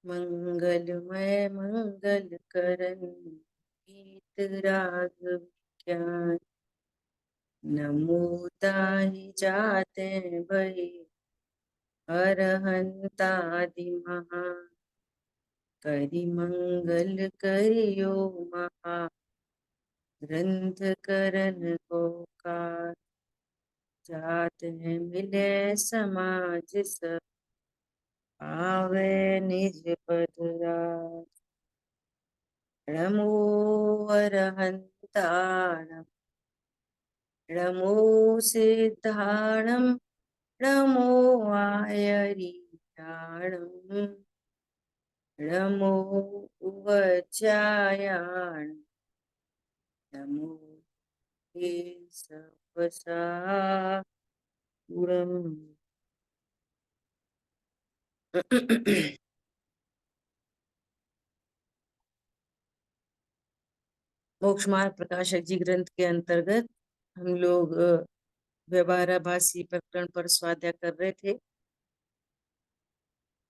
मंगलमय मंगल करन गीत राग विज्ञान। नमो ताहि जाते बहि अरहंतादि महा। करि मंगल करियो महा। ग्रंथ करन को कार। जात है मिले समाज सब। आवे निज पद राज। नमो अरहंताणं। नमो सिद्धाणं। नमो आयरियाणं। नमो उवचायाणं। नमो केशवसाहुरम्। मोक्ष मार्ग प्रकाशक जी ग्रंथ के अंतर्गत हम लोग व्यवहाराभासी प्रकरण पर स्वाध्याय कर रहे थे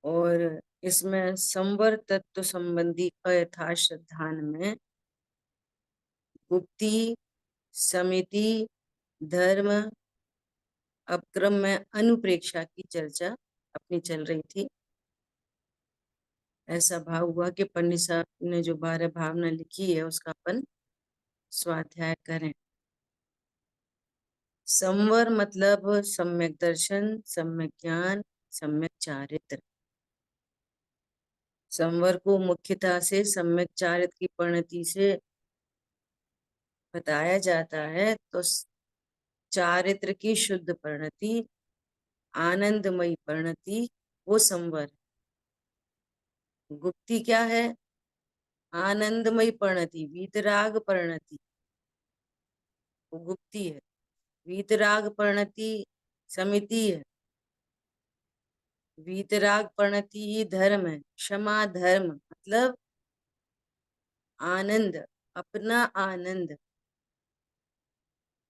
और इसमें संवर तत्व संबंधी अयथार्थ ध्यान में गुप्ती, समिति, धर्म, अपक्रम में अनुप्रेक्षा की चर्चा अपनी चल रही थी। ऐसा भाव हुआ कि पंडित साहब ने जो 12 भावना लिखी है उसका अपन स्वाध्याय करें। संवर मतलब सम्यक दर्शन, सम्यक ज्ञान, सम्यक चारित्र। संवर को मुख्यतः से सम्यक चारित्र की परिणति से बताया जाता है। तो चारित्र की शुद्ध परिणति, आनंदमयी परिणति, वो संवर। गुप्ती क्या है? आनंदमयी परिणति, वीतराग परिणति, वो गुप्ती है। वीतराग परिणति समिति है। वीतराग परिणति ही धर्म है। क्षमा धर्म मतलब आनंद, अपना आनंद,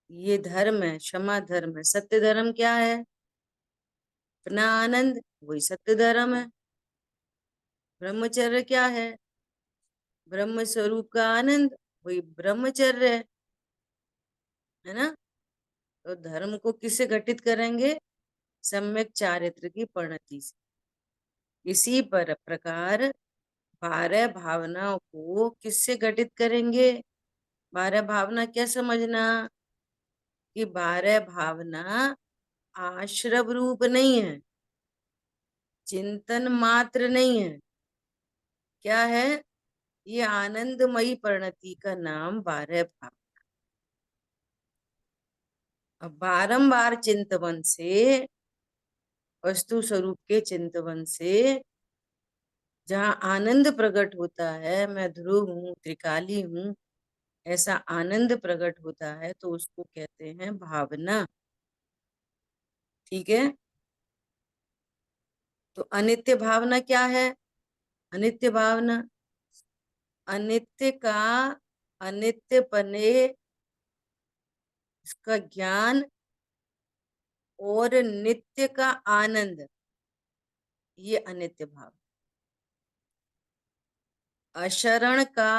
ये धर्म है। क्षमा धर्म है। सत्य धर्म क्या है? अपना आनंद, वही सत्य धर्म है। ब्रह्मचर्य क्या है? ब्रह्म स्वरूप का आनंद, वही ब्रह्मचर्य है ना। तो धर्म को किससे घटित करेंगे? सम्यक चारित्र की परिणति से। इसी पर प्रकार 12 भावनाओं को किससे घटित करेंगे? 12 भावना क्या समझना कि 12 भावना आश्रव रूप नहीं है, चिंतन मात्र नहीं है। क्या है? ये आनंदमयी परिणति का नाम 12 भाव। अब बारंबार चिंतवन से, वस्तु स्वरूप के चिंतवन से जहाँ आनंद प्रकट होता है, मैं ध्रुव हूँ, त्रिकाली हूँ, ऐसा आनंद प्रकट होता है, तो उसको कहते हैं भावना। ठीक है। तो अनित्य भावना क्या है? अनित्य भावना अनित्य का, अनित्य पने इसका ज्ञान और नित्य का आनंद, ये अनित्य भाव। अशरण का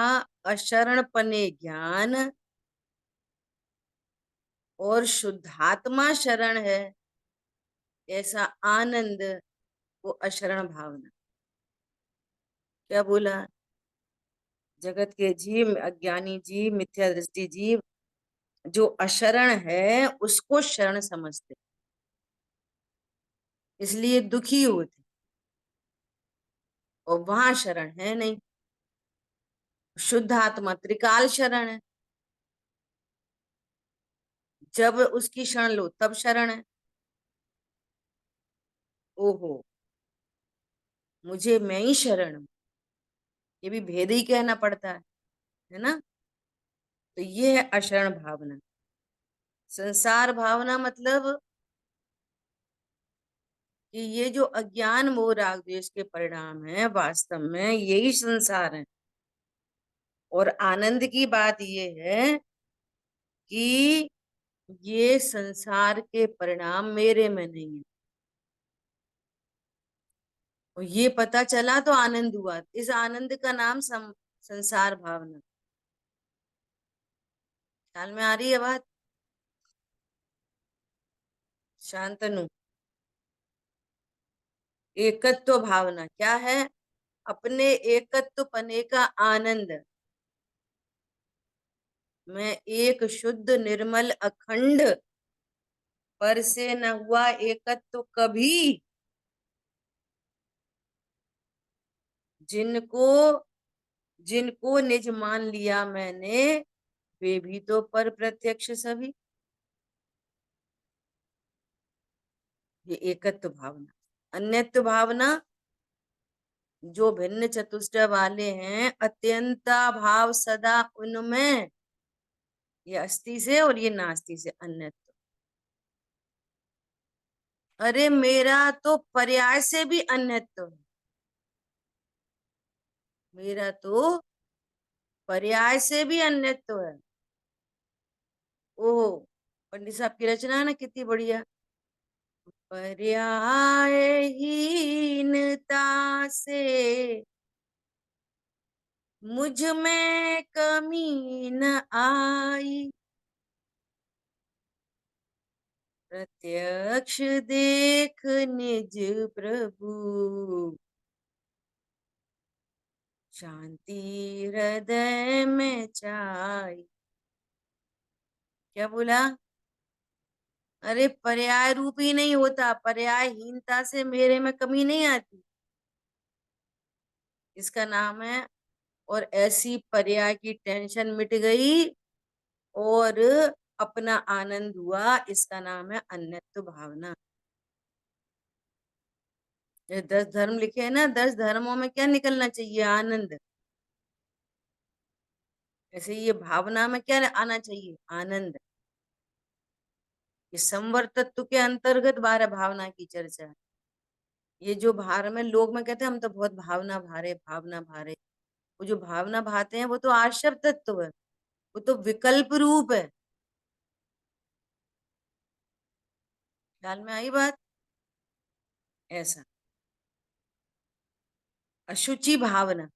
अशरणपने ज्ञान और शुद्धात्मा शरण है ऐसा आनंद, वो अशरण भावना। क्या बोला? जगत के जीव, अज्ञानी जीव, मिथ्या दृष्टि जीव जो अशरण है उसको शरण समझते, इसलिए दुखी होते, और वहां शरण है नहीं। शुद्ध आत्मा त्रिकाल शरण है। जब उसकी शरण लो तब शरण है। ओहो, मुझे मैं ही शरण हूं, ये भी भेद ही कहना पड़ता है ना। तो ये है अशरण भावना। संसार भावना मतलब कि ये जो अज्ञान मोह राग द्वेष के परिणाम है, वास्तव में यही संसार है। और आनंद की बात ये है कि ये संसार के परिणाम मेरे में नहीं है। और ये पता चला तो आनंद हुआ। इस आनंद का नाम संसार भावना। ख्याल में आ रही है बात? शांतनु, एकत्व भावना क्या है? अपने एकत्व पने का आनंद। मैं एक शुद्ध निर्मल अखंड, पर से न हुआ एकत्व कभी। जिनको जिनको निज मान लिया मैंने, वे भी तो पर प्रत्यक्ष सभी। ये एकत्व भावना। अन्यत्व भावना, जो भिन्न चतुष्टय वाले हैं, अत्यंता भाव सदा उनमें, ये अस्थि से और ये नास्ति से अन्यत्व। अरे मेरा तो पर्याय से भी अन्यत्व है। मेरा तो पर्याय से भी अन्यत्व है। ओह, पंडित साहब की रचना है ना, कितनी बढ़िया। पर्यायहीनता से मुझ में कमी न आई, प्रत्यक्ष देख निज प्रभु, शांति हृदय में छाई। क्या बोला? अरे पर्याय रूप ही नहीं होता, पर्यायहीनता से मेरे में कमी नहीं आती, इसका नाम है। और ऐसी पर्याय की टेंशन मिट गई और अपना आनंद हुआ, इसका नाम है अन्यत्व भावना। ये 10 धर्म लिखे हैं ना, 10 धर्मों में क्या निकलना चाहिए? आनंद। ऐसे ये भावना में क्या आना चाहिए? आनंद। ये संवर तत्व के अंतर्गत 12 भावना की चर्चा है। ये जो भार में लोग में कहते हैं हम तो बहुत भावना भारे, भावना भारे। वो जो भावना भाते हैं वो तो आश्रव तत्व है, वो तो विकल्प रूप है। ख्याल में आई बात? ऐसा अशुचि भावना।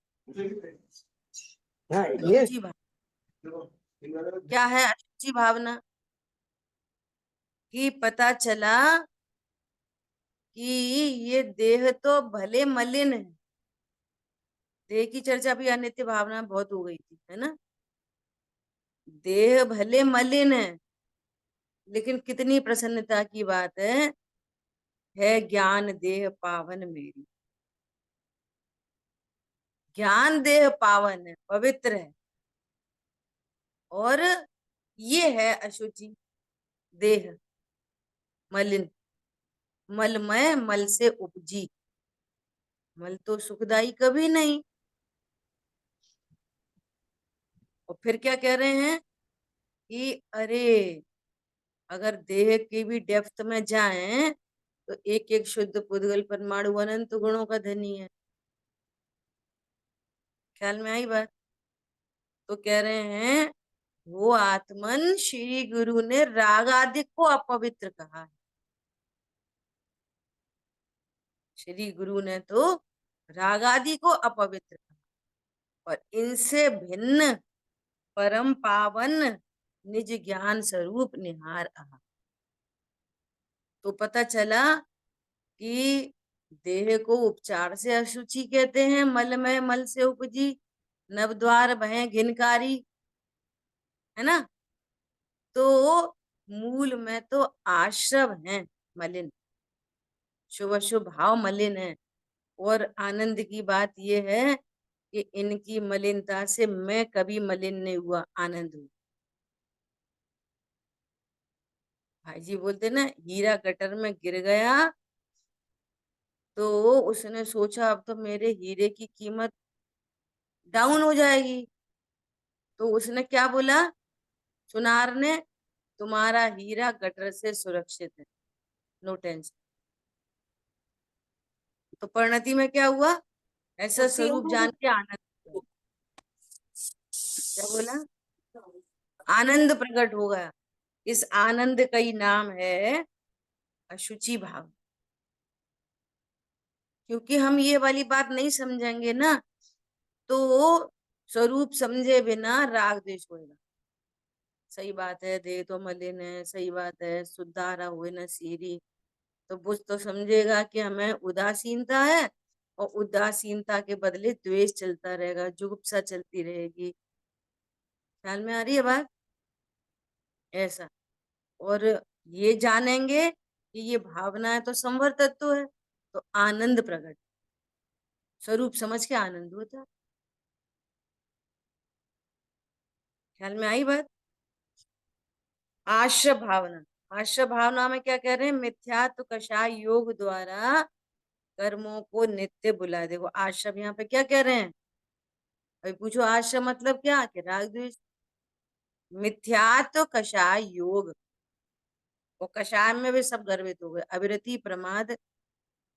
हाँ ये अशुचि भावना क्या है? अशुचि भावना कि पता चला कि ये देह तो भले मलिन है। देह की चर्चा भी अनित्य भावना बहुत हो गई थी, है ना। देह भले मलिन है, लेकिन कितनी प्रसन्नता की बात है ज्ञान देह पावन मेरी। ज्ञान देह पावन है, पवित्र है। और ये है अशुचि देह, मलिन, मलमय, मल से उपजी। मल तो सुखदाई कभी नहीं। और फिर क्या कह रहे हैं कि अरे अगर देह की भी डेप्थ में जाएं तो एक एक शुद्ध पुद्गल परमाणु अनंत गुणों का धनी है। ख्याल में आई बात? तो कह रहे हैं वो आत्मन श्री गुरु ने राग आदि को अपवित्र कहा है। श्री गुरु ने तो राग आदि को अपवित्र कहा, और इनसे भिन्न परम पावन निज ज्ञान स्वरूप निहार आहा। तो पता चला कि देह को उपचार से अशुचि कहते हैं, मल में मल से उपजी, नवद्वार भय घिनकारी, है ना। तो मूल में तो आश्रव है मलिन, शुभ शुभ भाव मलिन है। और आनंद की बात यह है कि इनकी मलिनता से मैं कभी मलिन नहीं हुआ, आनंद हुआ। भाई जी बोलते ना, हीरा गटर में गिर गया तो उसने सोचा अब तो मेरे हीरे की कीमत डाउन हो जाएगी। तो उसने क्या बोला सुनार ने? तुम्हारा हीरा गटर से सुरक्षित है, नो टेंशन। तो परिणति में क्या हुआ? ऐसा स्वरूप जान के आनंद हुआ। क्या बोला? आनंद प्रकट हो गया। इस आनंद का ही नाम है अशुचि भाव। क्योंकि हम ये वाली बात नहीं समझेंगे ना, तो स्वरूप समझे बिना राग द्वेष होएगा। सही बात है, देह तो मलिन है, सही बात है, सुधारा हुए न सीरी। तो बुझ तो समझेगा कि हमें उदासीनता है, और उदासीनता के बदले द्वेष चलता रहेगा, जुगुप्सा चलती रहेगी। ख्याल में आ रही है बात? ऐसा। और ये जानेंगे कि ये भावना है तो संवर तत्व है, तो आनंद प्रकट, स्वरूप समझ के आनंद होता है। ख्याल में आई बात? आश्रय भावना, आश्रय भावना में क्या कह रहे हैं? मिथ्यात्व कषाय योग द्वारा कर्मों को नित्य बुला। देखो आश्रम यहाँ पे क्या कह रहे हैं? अभी पूछो आश्रम मतलब क्या? कि राग द्वेष। मिथ्यात्व कषाय योग, और कषाय में भी सब गर्वित हो गए, अविरति प्रमाद,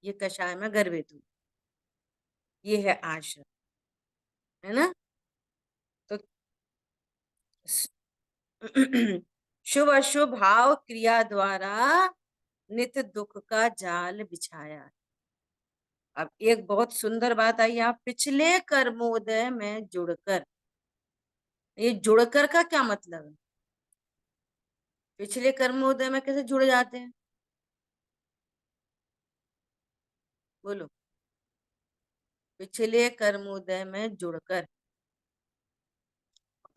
ये कषाय में गर्वित हो, ये है आश्रम, है ना? तो शुभ अशुभ भाव क्रिया द्वारा नित्य दुख का जाल बिछाया। अब एक बहुत सुंदर बात आई, आप पिछले कर्मोदय में जुड़कर। ये जुड़कर का क्या मतलब है? पिछले कर्मोदय में कैसे जुड़ जाते हैं? बोलो। पिछले कर्मोदय में जुड़कर,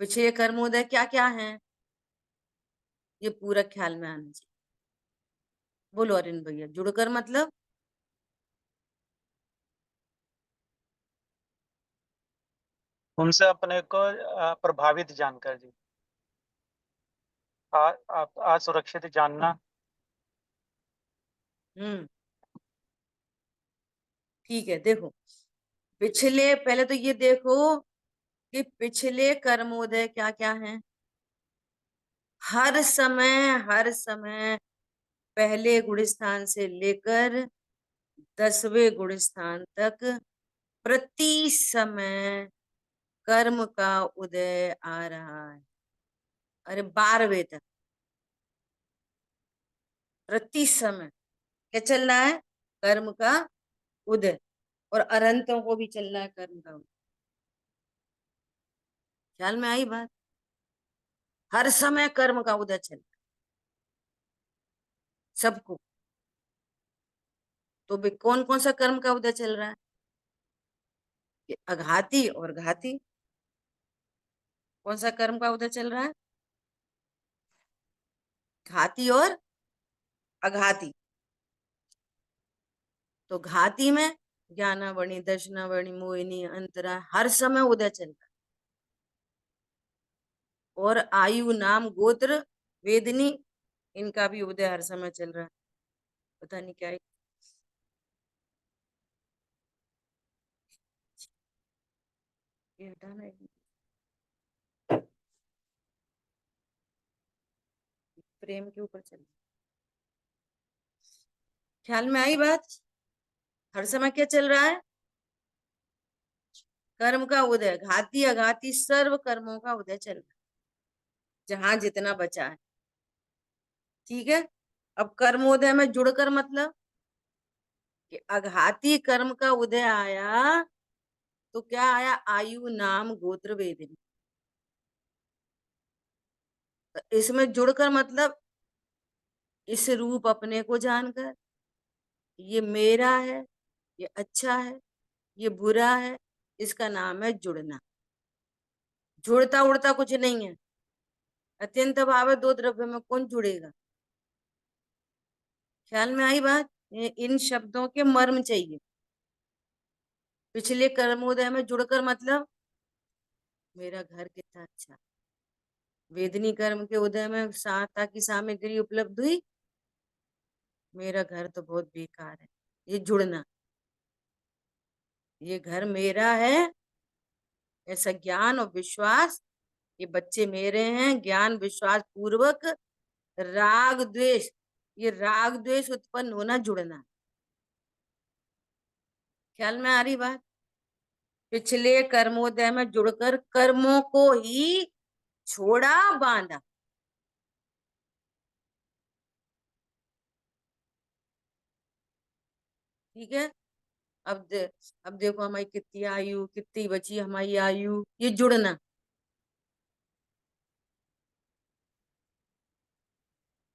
पिछले कर्मोदय क्या क्या है, ये पूरा ख्याल में आना चाहिए। बोलो अरिन भैया, जुड़कर मतलब? उनसे अपने को प्रभावित जानकर जी, असुरक्षित जानना। हम्म, ठीक है। देखो पिछले, पहले तो ये देखो कि पिछले कर्मोदय क्या क्या है। हर समय, हर समय पहले गुण स्थान से लेकर 10वें गुण स्थान तक प्रति समय कर्म का उदय आ रहा है। अरे 12वें तक प्रति समय क्या चल रहा है? कर्म का उदय। और अनंतों को भी चल रहा है कर्म का उदय। ख्याल में आई बात? हर समय कर्म का उदय चल रहा है सबको। तो भी कौन कौन सा कर्म का उदय चल रहा है? कि अघाती और घाती। कौन सा कर्म का उदय चल रहा है? घाती और अघाती। तो घाती में ज्ञानावणी, दर्शनावणी, मोहिनी, अंतरा, हर समय उदय चल रहा है। और आयु, नाम, गोत्र, वेदनी, इनका भी उदय हर समय चल रहा है। पता नहीं क्या है। ये हटाना है, प्रेम के ऊपर चल। ख्याल में आई बात? हर समय क्या चल रहा है? कर्म का उदय, घाती अघाती सर्व कर्मों का उदय चल रहा है, जहां जितना बचा है। ठीक है। अब कर्मोदय में जुड़कर मतलब कि अघाती कर्म का उदय आया, तो क्या आया? आयु, नाम, गोत्र, वेदनी। तो इसमें जुड़कर मतलब इस रूप अपने को जानकर, ये मेरा है, ये अच्छा है, ये बुरा है, इसका नाम है जुड़ना। जुड़ता उड़ता कुछ नहीं है। अत्यंत भाव है, दो द्रव्य में कौन जुड़ेगा? ख्याल में आई बात? इन शब्दों के मर्म चाहिए। पिछले कर्मोदय में जुड़कर मतलब मेरा घर कितना अच्छा। वेदनी कर्म के उदय में सहायता की सामग्री उपलब्ध हुई, मेरा घर तो बहुत बेकार है। ये जुड़ना, ये घर मेरा है, ऐसा ज्ञान और विश्वास, ये बच्चे मेरे हैं, ज्ञान विश्वास पूर्वक राग द्वेष, ये राग द्वेष उत्पन्न होना जुड़ना। ख्याल में आ रही बात? पिछले कर्मोदय में जुड़कर कर्मों को ही छोड़ा, बांधा। ठीक है। अब देखो हमारी कितनी आयु, कितनी बची हमारी आयु, ये जुड़ना।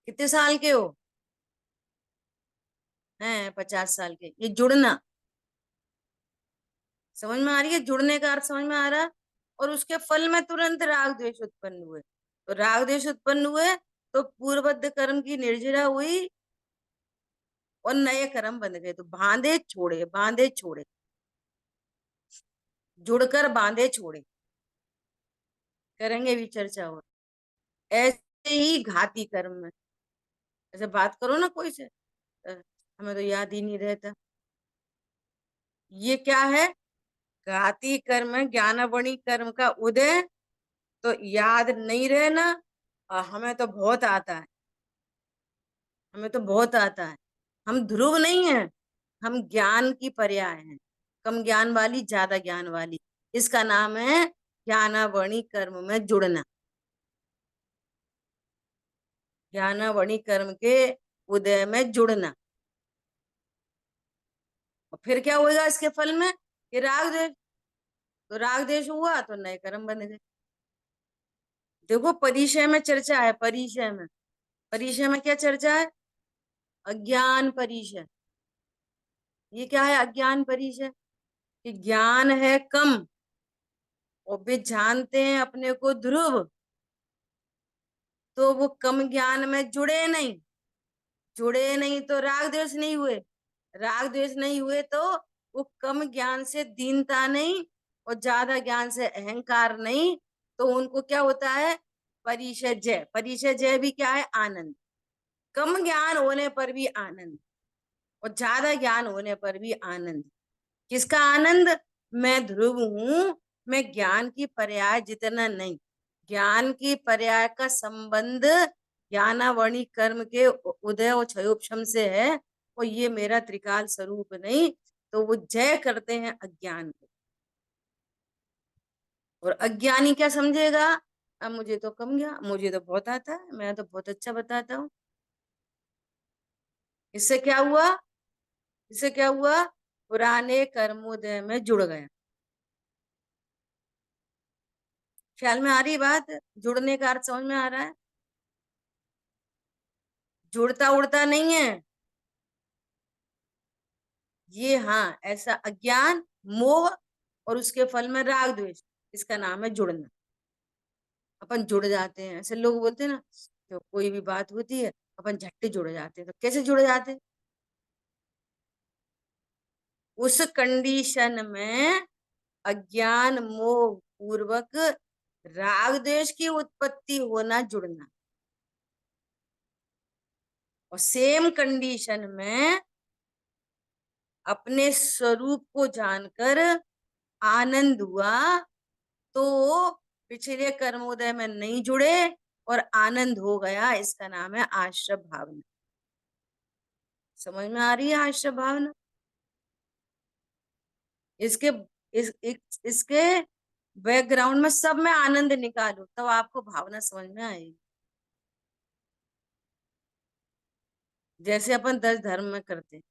कितने साल के हो? हैं 50 साल के, ये जुड़ना। समझ में आ रही है? जुड़ने का अर्थ समझ में आ रहा है? और उसके फल में तुरंत राग द्वेष उत्पन्न हुए। तो राग द्वेष उत्पन्न हुए तो पूर्वबद्ध कर्म की निर्जरा हुई और नए कर्म बन गए। तो बांधे छोड़े, बांधे छोड़े, जुड़कर बांधे छोड़े, करेंगे भी चर्चा। हो ऐसे ही घाती कर्म में, ऐसे बात करो ना कोई से, हमें तो याद ही नहीं रहता। ये क्या है? घाती कर्म है, ज्ञानावणी कर्म का उदय। तो याद नहीं रहना, हमें तो बहुत आता है, हमें तो बहुत आता है। हम ध्रुव नहीं है, हम ज्ञान की पर्याय हैं। कम ज्ञान वाली, ज्यादा ज्ञान वाली, इसका नाम है ज्ञानावणी कर्म में जुड़ना। ज्ञानावणी कर्म के उदय में जुड़ना। और फिर क्या होगा इसके फल में? कि राग देश। तो राग देश हुआ तो नए कर्म बन गए। देखो परिचय में चर्चा है, परिचय में, परिचय में क्या चर्चा है? अज्ञान परिचय। ये क्या है अज्ञान परिचय? कि ज्ञान है कम और वे जानते हैं अपने को ध्रुव, तो वो कम ज्ञान में जुड़े नहीं। जुड़े नहीं तो राग द्वेष नहीं हुए, राग द्वेष नहीं हुए तो वो कम ज्ञान से दीनता नहीं और ज्यादा ज्ञान से अहंकार नहीं। तो उनको क्या होता है? परिचय जय। परिचय जय भी क्या है? आनंद। कम ज्ञान होने पर भी आनंद और ज्यादा ज्ञान होने पर भी आनंद। किसका आनंद? मैं ध्रुव हूं, मैं ज्ञान की पर्याय जितना नहीं। ज्ञान की पर्याय का संबंध ज्ञानावणी कर्म के उदय और क्षयोपशम से है, और ये मेरा त्रिकाल स्वरूप नहीं। तो वो जय करते हैं अज्ञान को। और अज्ञानी क्या समझेगा? अब मुझे तो कम गया, मुझे तो बहुत आता है, मैं तो बहुत अच्छा बताता हूँ। इससे क्या हुआ? इससे क्या हुआ? पुराने कर्मोदय में जुड़ गया। ख्याल में आ रही बात? जुड़ने का अर्थ समझ में आ रहा है? जुड़ता उड़ता नहीं है ये। हाँ, ऐसा अज्ञान, मोह और उसके फल में राग द्वेष, इसका नाम है जुड़ना। अपन जुड़ जाते हैं, ऐसे लोग बोलते हैं ना, तो कोई भी बात होती है अपन झट्टे जुड़ जाते हैं। तो कैसे जुड़ जाते हैं? उस कंडीशन में अज्ञान मोह पूर्वक राग द्वेष की उत्पत्ति होना जुड़ना। और सेम कंडीशन में अपने स्वरूप को जानकर आनंद हुआ तो पिछले कर्मोदय में नहीं जुड़े और आनंद हो गया। इसका नाम है आश्रय भावना। समझ में आ रही है आश्रय भावना? इसके इसके बैकग्राउंड में सब में आनंद निकालो तब आपको भावना समझ में आएगी। जैसे अपन 10 धर्म में करते हैं।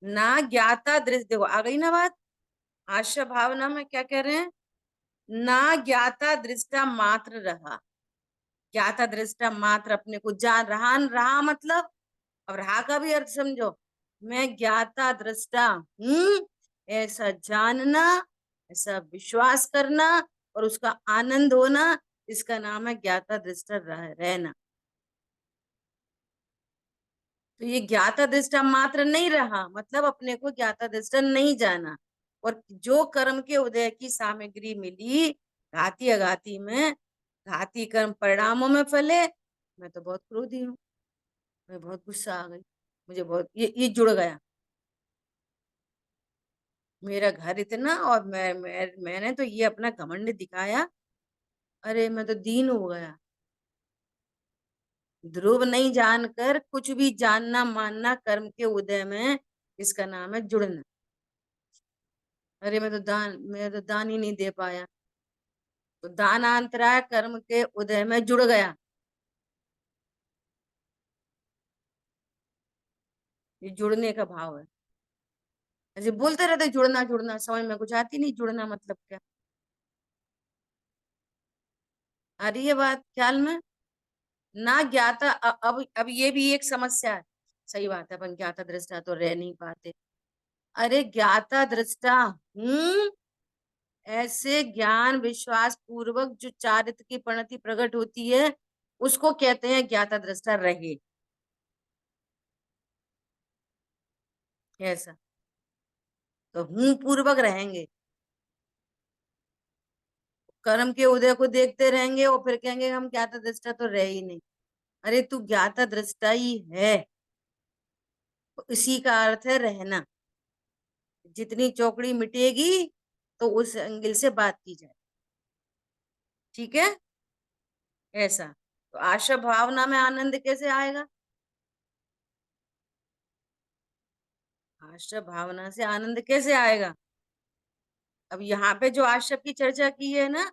ना ज्ञाता दृष्टि, देखो आ गई ना बात। आश्रय भावना में क्या कह रहे हैं? ना ज्ञाता दृष्टा मात्र रहा। ज्ञाता दृष्टा मात्र अपने को जान रहा, रहा मतलब, अब रहा का भी अर्थ समझो। मैं ज्ञाता दृष्टा हूं, ऐसा जानना, ऐसा विश्वास करना और उसका आनंद होना, इसका नाम है ज्ञाता दृष्टा रहना। तो ये ज्ञाता दृष्टा मात्र नहीं रहा, मतलब अपने को ज्ञाता दृष्टा नहीं जाना। और जो कर्म के उदय की सामग्री मिली घाती अघाती में, घाती कर्म परिणामों में फले। मैं तो बहुत क्रोधी हूँ, मैं बहुत गुस्सा आ गई, मुझे बहुत ये जुड़ गया। मेरा घर इतना और मैंने तो ये अपना घमंड दिखाया। अरे मैं तो दीन हो गया। ध्रुव नहीं जानकर कुछ भी जानना मानना कर्म के उदय में, इसका नाम है जुड़ना। अरे मैं तो दान ही नहीं दे पाया। तो दानांतराय कर्म के उदय में जुड़ गया। ये जुड़ने का भाव है। ऐसे बोलते रहते जुड़ना जुड़ना, समझ में कुछ आती नहीं, जुड़ना मतलब क्या। आ रही है बात ख्याल में। ना ज्ञाता अब ये भी एक समस्या है। सही बात है, अपन ज्ञाता दृष्टा तो रह नहीं पाते। अरे ज्ञाता दृष्टा हूँ, ऐसे ज्ञान विश्वास पूर्वक जो चारित्र की परिणति प्रकट होती है उसको कहते हैं ज्ञाता दृष्टा रहे। ऐसा तो हूँ पूर्वक रहेंगे, कर्म के उदय को देखते रहेंगे और फिर कहेंगे हम ज्ञाता दृष्टा तो रहे ही नहीं। अरे तू ज्ञाता दृष्टा ही है, तो इसी का अर्थ है रहना। जितनी चौकड़ी मिटेगी तो उस एंगल से बात की जाए। ठीक है, ऐसा। तो आशा भावना में आनंद कैसे आएगा। आशा भावना से आनंद कैसे आएगा। अब यहाँ पे जो आशा की चर्चा की है ना,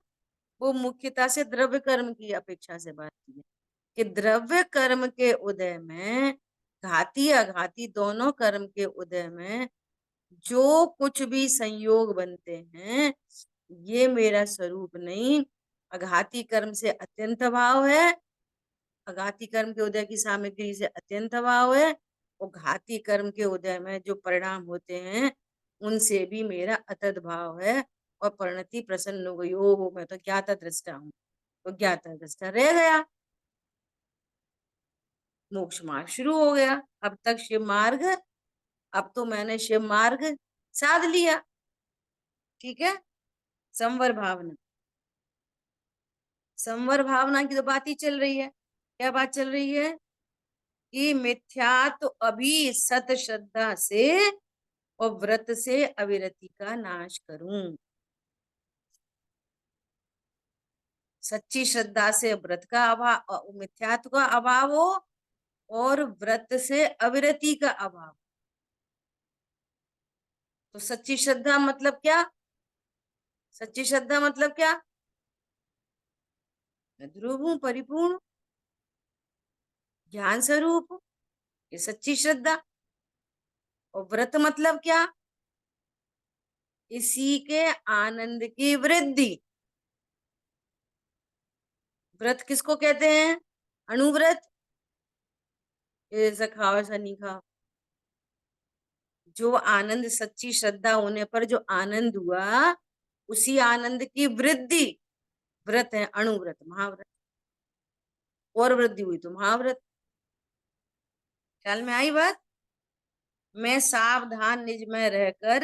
वो मुख्यतः से द्रव्य कर्म की अपेक्षा से बात की है कि द्रव्य कर्म के उदय में, घाती अघाती दोनों कर्म के उदय में जो कुछ भी संयोग बनते हैं, ये मेरा स्वरूप नहीं, अघाती कर्म से अत्यंत भाव है, अघाती कर्म के उदय की सामग्री से अत्यंत भाव है, और घाती कर्म के उदय में जो परिणाम होते हैं उनसे भी मेरा अतद भाव है। और परिणति प्रसन्न हो गई, ओ मैं तो ज्ञाता दृष्टा हूँ, तो ज्ञाता दृष्टा रह गया, मोक्ष मार्ग शुरू हो गया। अब तक शिव मार्ग, अब तो मैंने शिव मार्ग साध लिया। ठीक है, संवर भावना, संवर भावना की तो बात ही चल रही है। क्या बात चल रही है कि मिथ्यात्व अभी सत श्रद्धा से और व्रत से अविरति का नाश करूं। सच्ची श्रद्धा से व्रत का अभाव, मिथ्यात्व का अभाव हो, और व्रत से अविरति का अभाव। तो सच्ची श्रद्धा मतलब क्या। सच्ची श्रद्धा मतलब क्या। मैं ध्रुव हूं परिपूर्ण ज्ञान स्वरूप, ये सच्ची श्रद्धा। और व्रत मतलब क्या, इसी के आनंद की वृद्धि। व्रत किसको कहते हैं, अणुव्रत। ऐसा खाओ ऐसा नहीं खाओ, जो आनंद सच्ची श्रद्धा होने पर जो आनंद हुआ, उसी आनंद की वृद्धि व्रत है, अणुव्रत महाव्रत। और वृद्धि हुई तो महाव्रत। ख्याल में आई बात। मैं सावधान निज में रहकर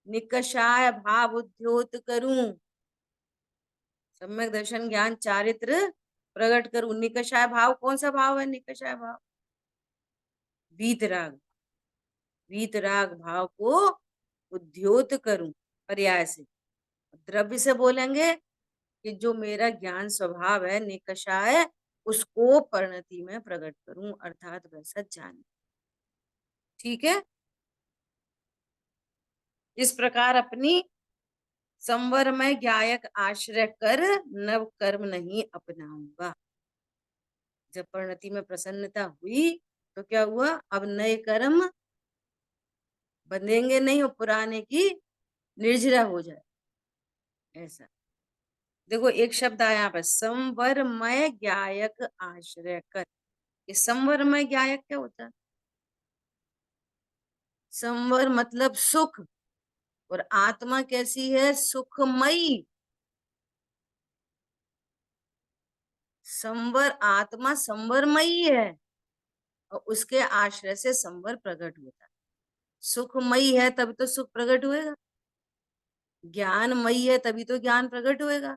निकषाय भाव उद्योत करूं, सम्यक दर्शन ज्ञान चारित्र प्रकट करूं। निकषाय भाव कौन सा भाव है, निकषाय भाव वीतराग, वीतराग भाव को उद्योत करूं पर्याय से। द्रव्य से बोलेंगे कि जो मेरा ज्ञान स्वभाव है निकषाय, उसको परिणति में प्रकट करूं, अर्थात वैसा जाने। ठीक है, इस प्रकार अपनी संवर में ज्ञायक आश्रय कर नव कर्म नहीं अपनाऊंगा। जब परिणति में प्रसन्नता हुई तो क्या हुआ, अब नए कर्म बंधेंगे नहीं और पुराने की निर्जरा हो जाए। ऐसा देखो, एक शब्द आया यहाँ पर, संवरमय ज्ञायक आश्रय कर। ये संवरमय ज्ञायक क्या होता है। संवर मतलब सुख, और आत्मा कैसी है, सुखमयी। संवर आत्मा संवरमयी है, और उसके आश्रय से संवर प्रकट होता है। सुखमयी है तभी तो सुख प्रकट होएगा, ज्ञानमयी है तभी तो ज्ञान प्रकट होएगा,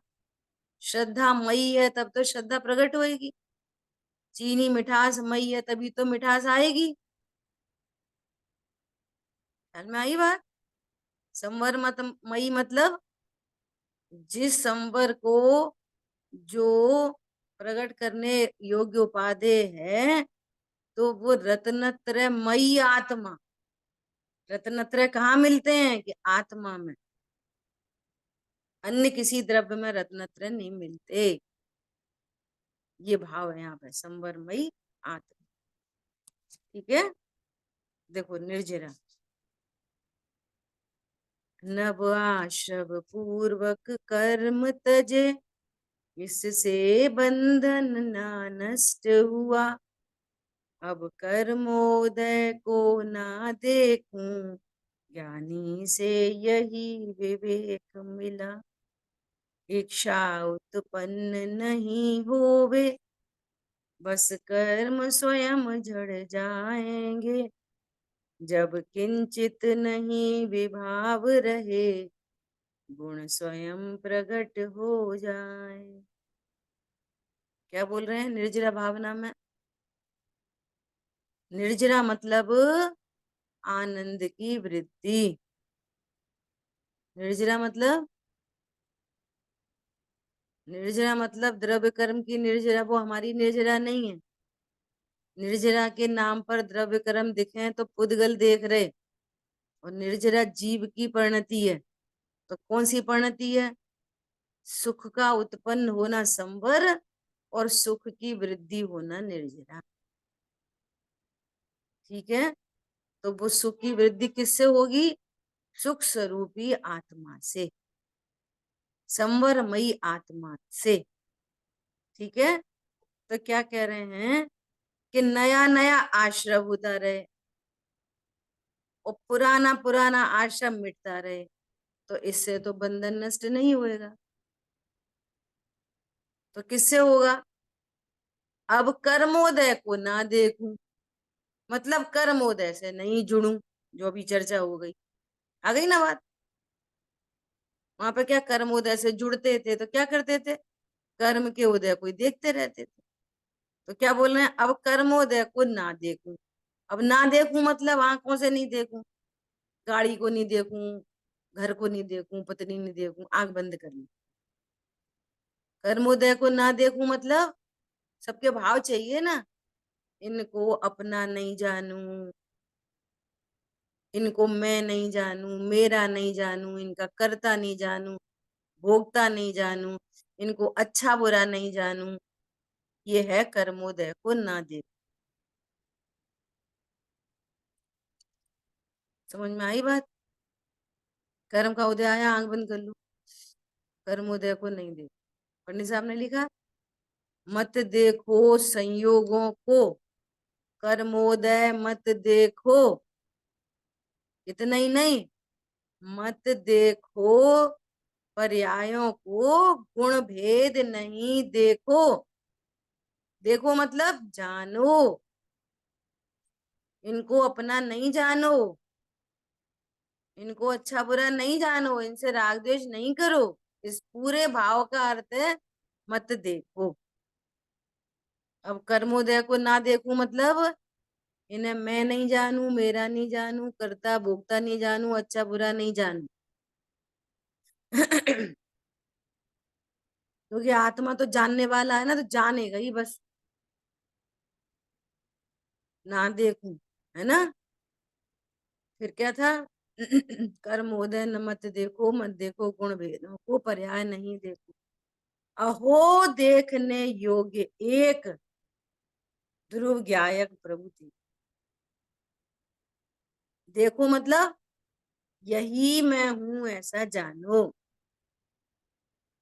श्रद्धा मयी है तब तो श्रद्धा प्रकट होएगी, चीनी मिठास मयी है तभी तो मिठास आएगी। ख्याल में आई बात। संवर मत मयी मतलब जिस संवर को जो प्रकट करने योग्य उपादेय है, तो वो रत्नत्रय मयी आत्मा। रत्नत्रय कहाँ मिलते हैं कि आत्मा में, अन्य किसी द्रव्य में रत्नत्रय नहीं मिलते। ये भाव है यहाँ पे, संवरमयी आत्मा। ठीक है, देखो निर्जरा, नव आश्रव पूर्वक कर्म तजे, इससे बंधन ना नष्ट हुआ। अब कर्मोदय को ना देखूं, ज्ञानी से यही विवेक मिला। इच्छा उत्पन्न नहीं होवे, बस कर्म स्वयं झड़ जाएंगे। जब किंचित नहीं विभाव रहे, गुण स्वयं प्रकट हो जाए। क्या बोल रहे हैं निर्जरा भावना में? निर्जरा मतलब आनंद की वृद्धि। निर्जरा मतलब, निर्जरा मतलब द्रव्य कर्म की निर्जरा, वो हमारी निर्जरा नहीं है। निर्जरा के नाम पर द्रव्य कर्म दिखे तो पुद्गल देख रहे, और निर्जरा जीव की परिणति है। तो कौन सी परिणति है? सुख का उत्पन्न होना संवर, और सुख की वृद्धि होना निर्जरा। ठीक है, तो वो सुख की वृद्धि किससे होगी? सुख स्वरूपी आत्मा से, संवरमयी आत्मा से। ठीक है, तो क्या कह रहे हैं कि नया नया आश्रम होता रहे और पुराना पुराना आश्रम मिटता रहे, तो इससे तो बंधन नष्ट नहीं होएगा। तो किससे होगा? अब कर्मोदय को ना देखूं, मतलब कर्मोदय से नहीं जुड़ूं, जो अभी चर्चा हो गई, आ गई ना बात। वहां पे क्या कर्मोदय से जुड़ते थे तो क्या करते थे? कर्म के उदय को ही देखते रहते थे। तो क्या बोल रहे हैं? अब कर्मोदय को ना देखूं। अब ना देखूं मतलब आंखों से नहीं देखूं, गाड़ी को नहीं देखूं, घर को नहीं देखूं, पत्नी नहीं देखूं, आंख बंद कर ली। कर्मोदय को ना देखूं मतलब सबके भाव चाहिए ना, इनको अपना नहीं जानूं, इनको मैं नहीं जानूं, मेरा नहीं जानूं, इनका कर्ता नहीं जानूं, भोगता नहीं जानूं, इनको अच्छा बुरा नहीं जानूं। ये है कर्मोदय को ना देख। समझ में आई बात? कर्म का उदय आया, आंख बंद कर लो, कर्मोदय को नहीं देख। पंडित साहब ने लिखा, मत देखो संयोगों को, कर्मोदय मत देखो। इतना ही नहीं, मत देखो पर्यायों को, गुण भेद नहीं देखो। देखो मतलब जानो, इनको अपना नहीं जानो, इनको अच्छा बुरा नहीं जानो, इनसे राग द्वेष नहीं करो। इस पूरे भाव का अर्थ है मत देखो। अब कर्मोदय को ना देखूं मतलब इन्हें मैं नहीं जानू, मेरा नहीं जानू, कर्ता भोक्ता नहीं जानू, अच्छा बुरा नहीं जानू। क्योंकि आत्मा तो जानने वाला है ना, तो जानेगा ही बस। ना देखूं, है ना? फिर क्या था? कर्मोदय न मत देखो, मत देखो गुण भेदों को, पर्याय नहीं देखो। अहो देखने योग्य एक, ध्रुव ज्ञायक प्रभु थी। देखो मतलब यही मैं हूं ऐसा जानो,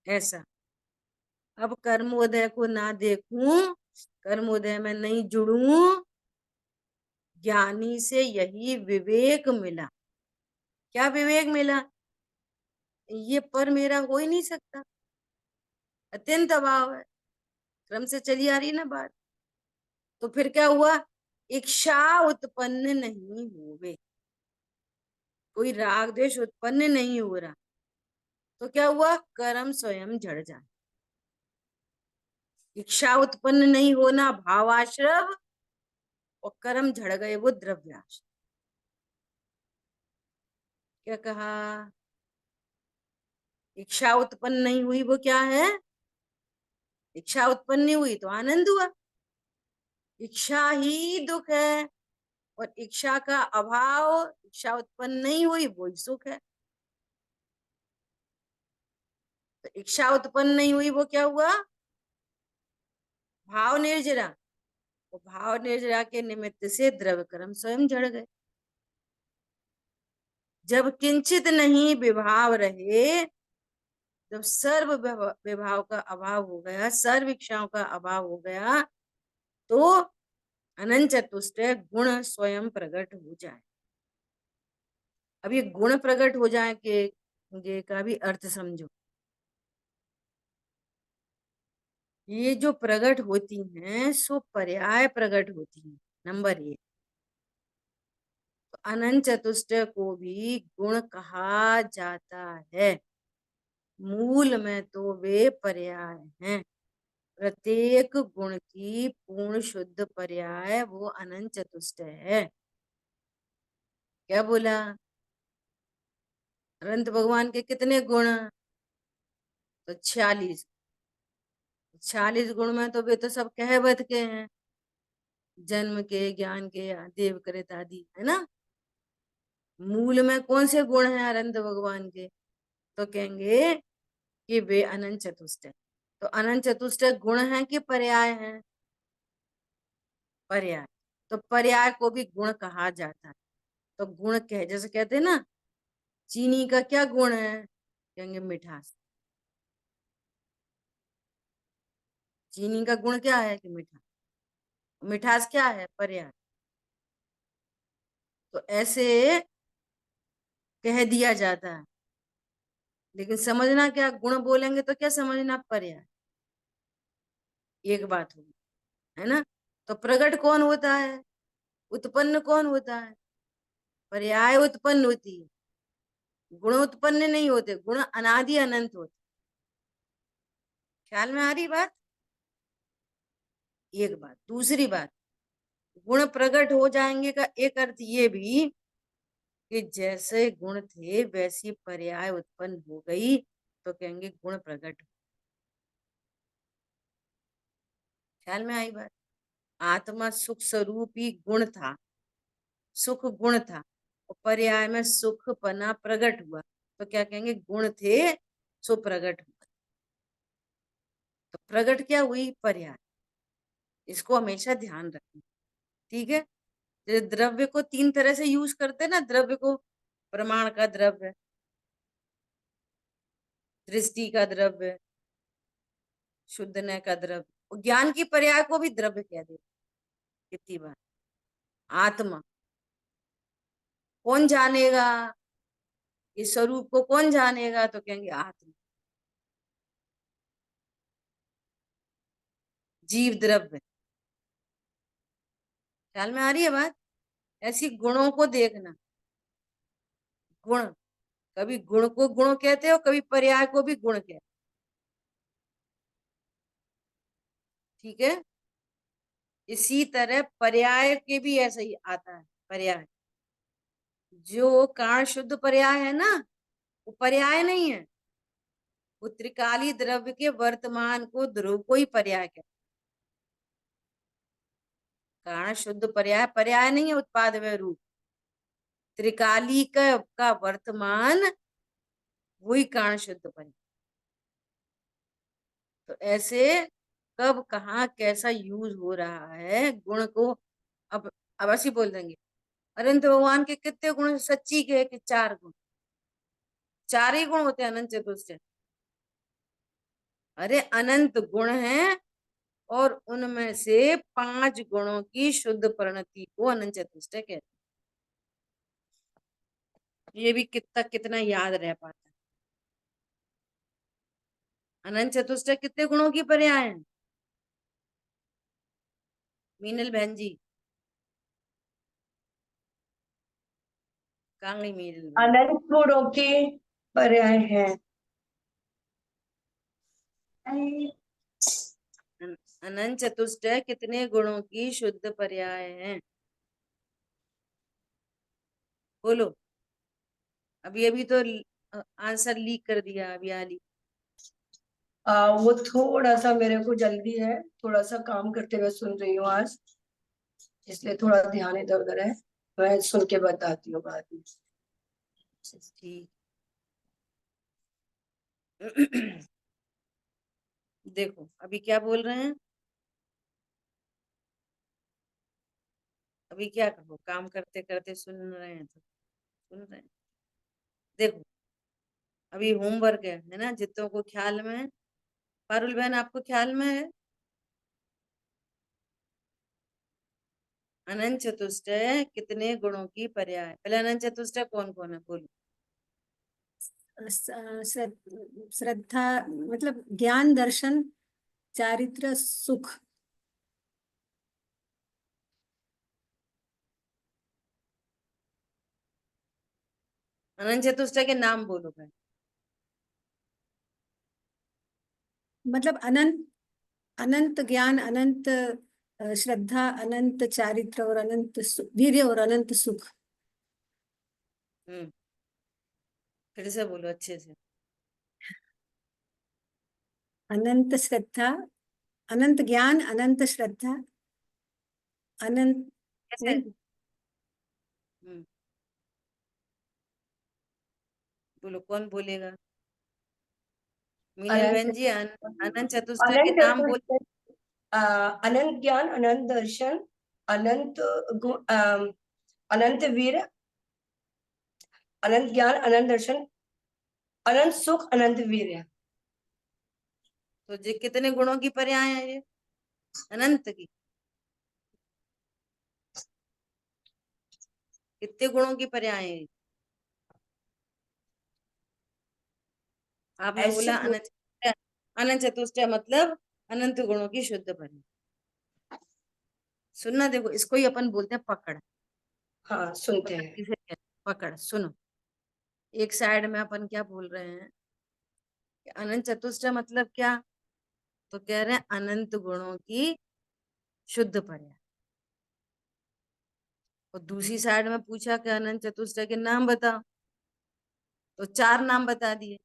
ऐसा। अब कर्मोदय को ना देखूं, कर्मोदय में नहीं जुड़ूं, ज्ञानी से यही विवेक मिला। क्या विवेक मिला? ये पर मेरा हो ही नहीं सकता, अत्यंत अभाव है। क्रम से चली आ रही ना बात। तो फिर क्या हुआ? इच्छा उत्पन्न नहीं हुए, कोई राग द्वेष उत्पन्न नहीं हो रहा। तो क्या हुआ? कर्म स्वयं झड़ जाए। इच्छा उत्पन्न नहीं होना भावाश्रव, और कर्म झड़ गए वो द्रव्याश्रव। क्या कहा? इच्छा उत्पन्न नहीं हुई वो क्या है? इच्छा उत्पन्न नहीं हुई तो आनंद हुआ। इच्छा ही दुख है, और इच्छा का अभाव, इच्छा उत्पन्न नहीं हुई वही सुख है। तो इच्छा उत्पन्न नहीं हुई वो क्या हुआ? भाव निर्जरा। वो भाव निर्जरा के निमित्त से द्रव्य कर्म स्वयं झड़ गए। जब किंचित नहीं विभाव रहे, जब सर्व विभाव का अभाव हो गया, सर्व इच्छाओं का अभाव हो गया, तो अनंत चतुष्ट गुण स्वयं प्रकट हो जाए। अब ये गुण प्रकट हो जाए के का भी अर्थ समझो। ये जो प्रकट होती हैं सो पर्याय प्रकट होती हैं, नंबर 1। तो अनंत चतुष्ट को भी गुण कहा जाता है। मूल में तो वे पर्याय हैं। प्रत्येक गुण की पूर्ण शुद्ध पर्याय वो अनंत चतुष्ट है। क्या बोला? अनंत भगवान के कितने गुण? तो 46। 46 गुण में तो वे तो सब कहवत के हैं, जन्म के, ज्ञान के, देव कृत आदि, है ना। मूल में कौन से गुण हैं अनंत भगवान के? तो कहेंगे कि वे अनंत चतुष्ट है। तो अनंत चतुष्ट गुण हैं कि पर्याय हैं? पर्याय। तो पर्याय को भी गुण कहा जाता है। तो गुण कह, जैसे कहते हैं ना, चीनी का क्या गुण है? कहेंगे मिठास। चीनी का गुण क्या है? कि मीठा। मिठास क्या है? पर्याय। तो ऐसे कह दिया जाता है, लेकिन समझना क्या, गुण बोलेंगे तो क्या समझना? पर्याय। एक बात होगी, है ना। तो प्रकट कौन होता है? उत्पन्न कौन होता है? पर्याय उत्पन्न होती है, गुण उत्पन्न नहीं होते। गुण अनादि अनंत होते। ख्याल में आ रही बात? एक बात। दूसरी बात, गुण प्रकट हो जाएंगे का एक अर्थ ये भी कि जैसे गुण थे वैसी पर्याय उत्पन्न हो गई, तो कहेंगे गुण प्रकट। ख्याल में आई बात? आत्मा सुख स्वरूप ही गुण था, सुख गुण था, और पर्याय में सुख पना प्रकट हुआ, तो क्या कहेंगे? गुण थे सो प्रकट हुआ। तो प्रकट क्या हुई? पर्याय। इसको हमेशा ध्यान रखना, ठीक है। जैसे द्रव्य को 3 तरह से यूज करते हैं ना, द्रव्य को प्रमाण का द्रव्य, दृष्टि का द्रव्य, शुद्धने का द्रव्य, और ज्ञान की पर्याय को भी द्रव्य कह दे। कितनी बार? आत्मा कौन जानेगा? इस स्वरूप को कौन जानेगा? तो कहेंगे आत्मा। जीव द्रव्य। ख्याल में आ रही है बात? ऐसी गुणों को देखना। गुण, कभी गुण को गुण कहते हो, कभी पर्याय को भी गुण कहते, ठीक है। इसी तरह पर्याय के भी ऐसा ही आता है। पर्याय जो कारण शुद्ध पर्याय है ना, वो पर्याय नहीं है। वो त्रिकाली द्रव्य के वर्तमान को ध्रुव को ही पर्याय कहते। कारण शुद्ध पर्याय पर्याय नहीं है, उत्पाद व रूप। त्रिकाली का वर्तमान वही कारण शुद्ध पर्याय। तो ऐसे कब कहाँ कैसा यूज हो रहा है गुण को, अब ऐसे बोल देंगे अनंत भगवान के कितने गुण? सच्ची के कि 4 गुण? 4 ही गुण होते हैं अनंत चतुष्टय। अरे अनंत गुण हैं, और उनमें से 5 गुणों की शुद्ध परिणति को अनंत चतुष्टय कहते हैं। ये भी कितना कितना याद रह पाता है। अनंत चतुष्टय कितने गुणों की पर्याय है? मीनल बहन जी, कांगड़ी मीनल बहन। अनंत गुणों के पर्याय है। अनंत चतुष्टय कितने गुणों की शुद्ध पर्याय है? बोलो। अभी अभी तो आंसर लीक कर दिया अभी आली। वो थोड़ा सा मेरे को जल्दी है, थोड़ा सा काम करते हुए सुन रही हूँ आज, इसलिए थोड़ा ध्यान इधर उधर है। मैं सुन के बताती हूँ बाद में। ठीक। देखो अभी क्या बोल रहे हैं। अभी क्या करो, काम करते करते सुन रहे हैं तो सुन रहे हैं। देखो अभी होमवर्क है ना, जितनों को ख्याल में है। पारुल बहन आपको ख्याल में है? अनंत चतुष्टय कितने गुणों की पर्याय? पहले अनंत चतुष्टय कौन कौन है बोलो। श्रद्धा मतलब ज्ञान, दर्शन, चारित्र, सुख। अनंत चतुष्टय के नाम बोलो भाई। मतलब अनंत, अनंत ज्ञान, अनंत श्रद्धा, अनंत चारित्र और अनंत वीर्य और अनंत सुख। फिर से बोलो अच्छे से। अनंत श्रद्धा, अनंत ज्ञान, अनंत श्रद्धा, अनंत कैसे? हम्म बोलो कौन बोलेगा? मीनल बहन जी अनंत चतुष्टय के अनंत नाम बोल। चतुष्टय, अनंत ज्ञान, अनंत दर्शन, अनंत अनंत वीर, अनंत ज्ञान, अनंत दर्शन, अनंत सुख, अनंत वीर। तो ये कितने गुणों की पर्याय है ये? अनंत की कितने गुणों की पर्याय है? आपने ऐसे बोला अनंत चतुष्टय। अनंत चतुष्टय मतलब अनंत गुणों की शुद्ध पर्याय। सुनना, देखो इसको ही अपन बोलते हैं पकड़। हाँ सुनते पकड़ हैं। किसे कहते हैं? पकड़। सुनो, एक साइड में अपन क्या बोल रहे हैं कि अनंत चतुष्टय मतलब क्या, तो कह रहे हैं अनंत गुणों की शुद्ध पर्याय। और दूसरी साइड में पूछा कि अनंत चतुष्टय के नाम बताओ, तो 4 नाम बता दिए।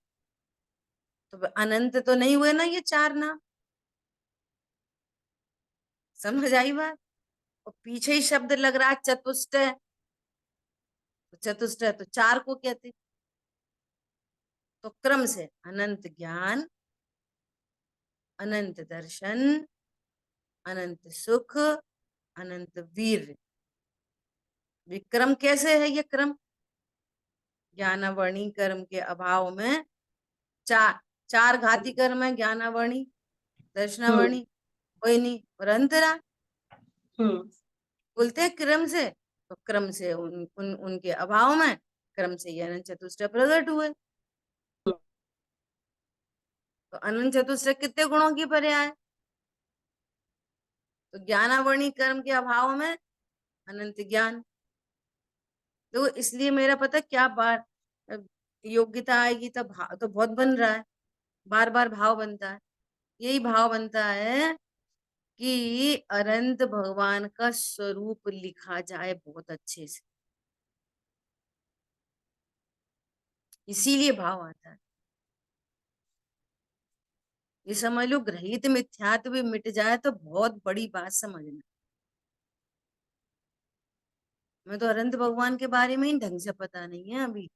तो अनंत तो नहीं हुए ना ये 4 नाम। समझ आई बात? और पीछे ही शब्द लग रहा है चतुष्टय, तो चतुष्टय तो 4 को कहते। तो क्रम से अनंत ज्ञान, अनंत दर्शन, अनंत सुख, अनंत वीर। विक्रम कैसे है ये क्रम? ज्ञानावर्णी कर्म के अभाव में 4 घाती कर्म है, ज्ञानावर्णी, दर्शनावर्णी, कोई नहीं, और अंतरा। बोलते हैं क्रम से, तो क्रम से उनके अभाव में क्रम से ये अनंत चतुष्टय प्रकट हुए। तो अनंत चतुष्टय कितने गुणों की पर्याय? तो ज्ञानावर्णी कर्म के अभाव में अनंत ज्ञान। तो इसलिए मेरा पता क्या बार योग्यता आएगी तब भाव तो बहुत बन रहा है, बार बार भाव बनता है। यही भाव बनता है कि अनंत भगवान का स्वरूप लिखा जाए बहुत अच्छे से, इसीलिए भाव आता है। ये समझ लो ग्रहित मिथ्यात्व भी मिट जाए तो बहुत बड़ी बात समझना। मैं तो अनंत भगवान के बारे में ही ढंग से पता नहीं है अभी।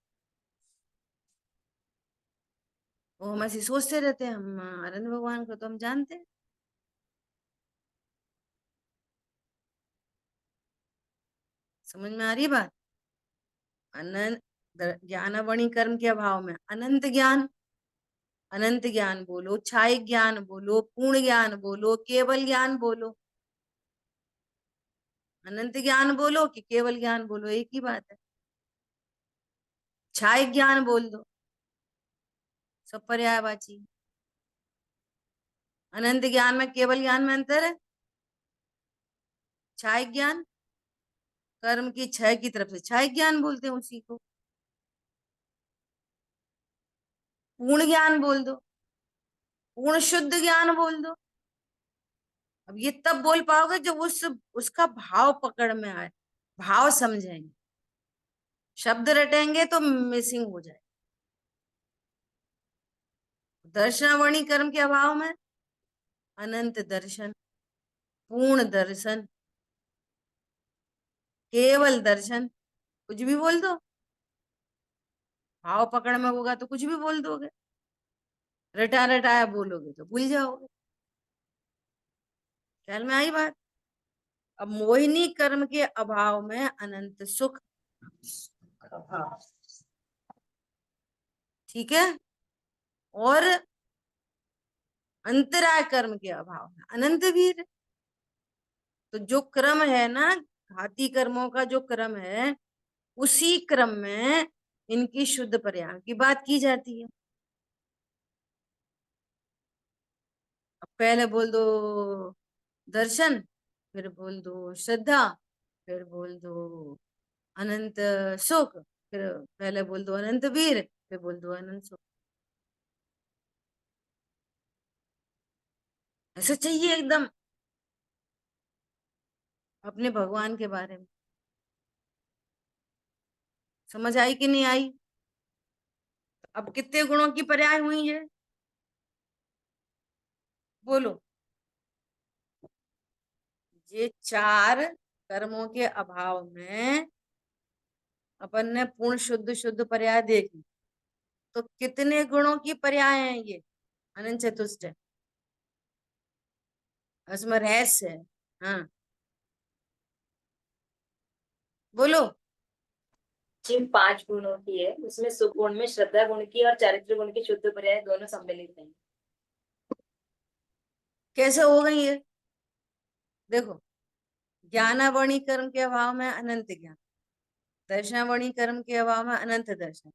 वो हम ऐसे सोचते रहते हैं, हम अनंत भगवान को तो हम जानते हैं। समझ में आ रही बात? अनंत ज्ञानावणी कर्म के अभाव में अनंत ज्ञान। अनंत ज्ञान बोलो, छाय ज्ञान बोलो, पूर्ण ज्ञान बोलो, केवल ज्ञान बोलो। अनंत ज्ञान बोलो कि केवल ज्ञान बोलो, एक ही बात है। छाय ज्ञान बोल दो, सब पर्यायवाची। अनंत ज्ञान में केवल ज्ञान में अंतर है। छाय ज्ञान कर्म की क्षय की तरफ से छाय ज्ञान बोलते हैं उसी को। पूर्ण ज्ञान बोल दो, पूर्ण शुद्ध ज्ञान बोल दो। अब ये तब बोल पाओगे जब उसका भाव पकड़ में आए, भाव समझेंगे। शब्द रटेंगे तो मिसिंग हो जाए। दर्शनावणी कर्म के अभाव में अनंत दर्शन, पूर्ण दर्शन, केवल दर्शन। कुछ भी बोल दो, भाव पकड़ में होगा तो कुछ भी बोल दोगे। रटा रटाया बोलोगे तो भूल जाओगे। ख्याल में आई बात? अब मोहिनी कर्म के अभाव में अनंत सुख। हाँ ठीक है। और अंतराय कर्म के अभाव में अनंत वीर। तो जो क्रम है ना, घाती कर्मों का जो क्रम है, उसी क्रम में इनकी शुद्ध पर्याय की बात की जाती है। अब पहले बोल दो दर्शन, फिर बोल दो श्रद्धा, फिर बोल दो अनंत सुख, फिर पहले बोल दो अनंत वीर, फिर बोल दो अनंत सुख। ऐसा चाहिए एकदम अपने भगवान के बारे में। समझ आई कि नहीं आई? अब कितने गुणों की पर्याय हुई है बोलो? ये चार कर्मों के अभाव में अपन ने पूर्ण शुद्ध शुद्ध पर्याय देखी, तो कितने गुणों की पर्याय है ये? अनंत चतुष्ट है, उसमें रहस्य है। हाँ बोलो। जिन 5 गुणों की है उसमें सुख गुण में श्रद्धा गुण की और चारित्र गुण की शुद्ध पर्याय दोनों सम्मिलित हैं। कैसे हो गई ये? देखो, ज्ञानावणी कर्म के अभाव में अनंत ज्ञान, दर्शनावणी कर्म के अभाव में अनंत दर्शन।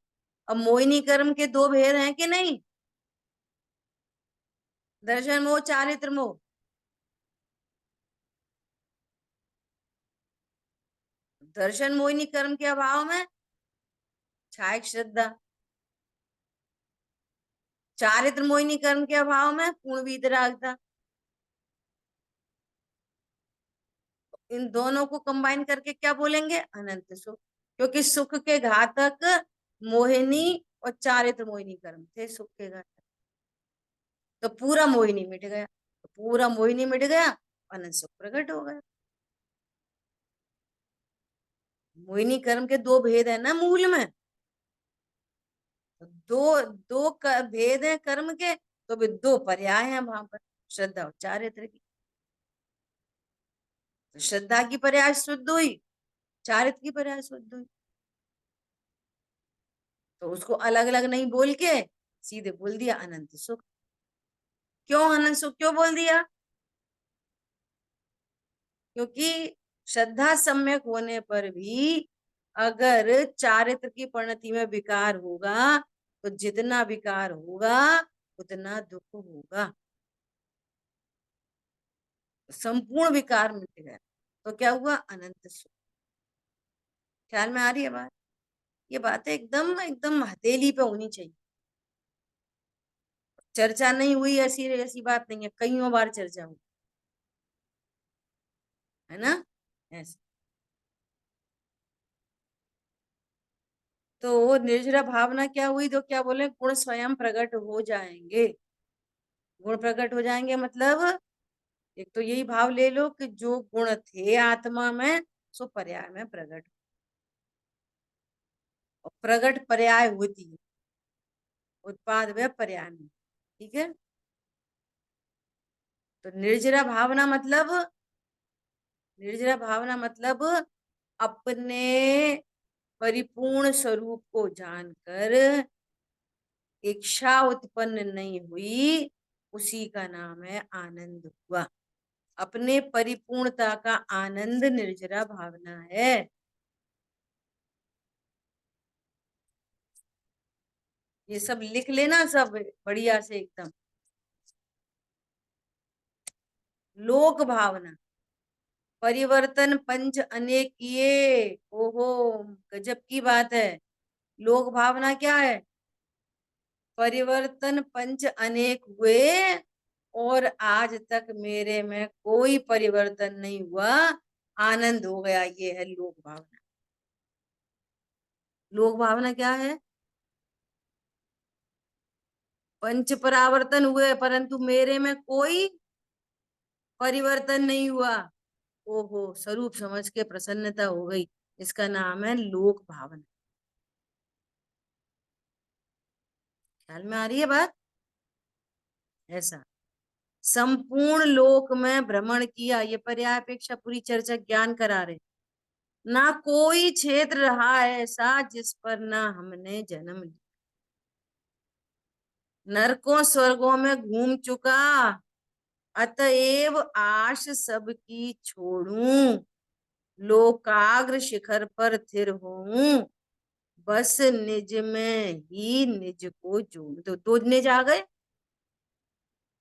अब मोहिनी कर्म के दो भेद हैं कि नहीं? दर्शन मोह, चारित्र मोह। दर्शन मोहिनी कर्म के अभाव में छायक श्रद्धा, चारित्र मोहिनी कर्म के अभाव में पूर्ण वीतरागता। इन दोनों को कंबाइन करके क्या बोलेंगे? अनंत सुख। क्योंकि सुख के घातक मोहिनी और चारित्र मोहिनी कर्म थे सुख के घातक। तो पूरा मोहिनी मिट गया, तो पूरा मोहिनी मिट गया, अनंत सुख प्रकट हो गया। मोहिनी कर्म के दो भेद है ना मूल में, तो दो दो भेद है कर्म के, तो भी दो पर्याय हैं वहां पर, श्रद्धा और चारित्र की। तो श्रद्धा की पर्याय शुद्ध हुई, चारित्र की पर्याय शुद्ध हुई। तो उसको अलग अलग नहीं बोल के सीधे बोल दिया अनंत सुख। क्यों अनंत सुख क्यों बोल दिया? क्योंकि श्रद्धा सम्यक होने पर भी अगर चारित्र की परिणति में विकार होगा, तो जितना विकार होगा उतना दुख होगा। संपूर्ण विकार मिट गया, तो क्या हुआ? अनंत सुख। ख्याल में आ रही है बात? ये बातें एकदम एकदम हथेली पे होनी चाहिए। चर्चा नहीं हुई ऐसी ऐसी बात नहीं है, कईयों बार चर्चा हुई है ना ऐसे। तो निर्जरा भावना क्या हुई? तो क्या बोले? गुण स्वयं प्रकट हो जाएंगे। गुण प्रकट हो जाएंगे मतलब एक तो यही भाव ले लो कि जो गुण थे आत्मा में सो पर्याय में प्रकट, और प्रकट पर्याय होती है, उत्पाद व पर्याय में। ठीक है। तो निर्जरा भावना मतलब, निर्जरा भावना मतलब अपने परिपूर्ण स्वरूप को जानकर इच्छा उत्पन्न नहीं हुई, उसी का नाम है आनंद हुआ। अपने परिपूर्णता का आनंद निर्जरा भावना है। ये सब लिख लेना सब बढ़िया से एकदम। लोक भावना, परिवर्तन पंच अनेक किए। ओहो, गजब की बात है। लोक भावना क्या है? परिवर्तन पंच अनेक हुए और आज तक मेरे में कोई परिवर्तन नहीं हुआ, आनंद हो गया। ये है लोक भावना। लोक भावना क्या है? पंच परावर्तन हुए परंतु मेरे में कोई परिवर्तन नहीं हुआ। ओहो, स्वरूप समझ के प्रसन्नता हो गई, इसका नाम है लोक भावना। ख्याल में आ रही है बात? ऐसा संपूर्ण लोक में भ्रमण किया, ये पर्याय अपेक्षा पूरी चर्चा ज्ञान करा रहे। ना कोई क्षेत्र रहा ऐसा जिस पर ना हमने जन्म लिया। नरकों स्वर्गों में घूम चुका, अतएव आश सबकी छोड़ूं, लोकाग्र शिखर पर थिर होऊं, बस निज में ही निज को जोड़। तो दो निज आ गए,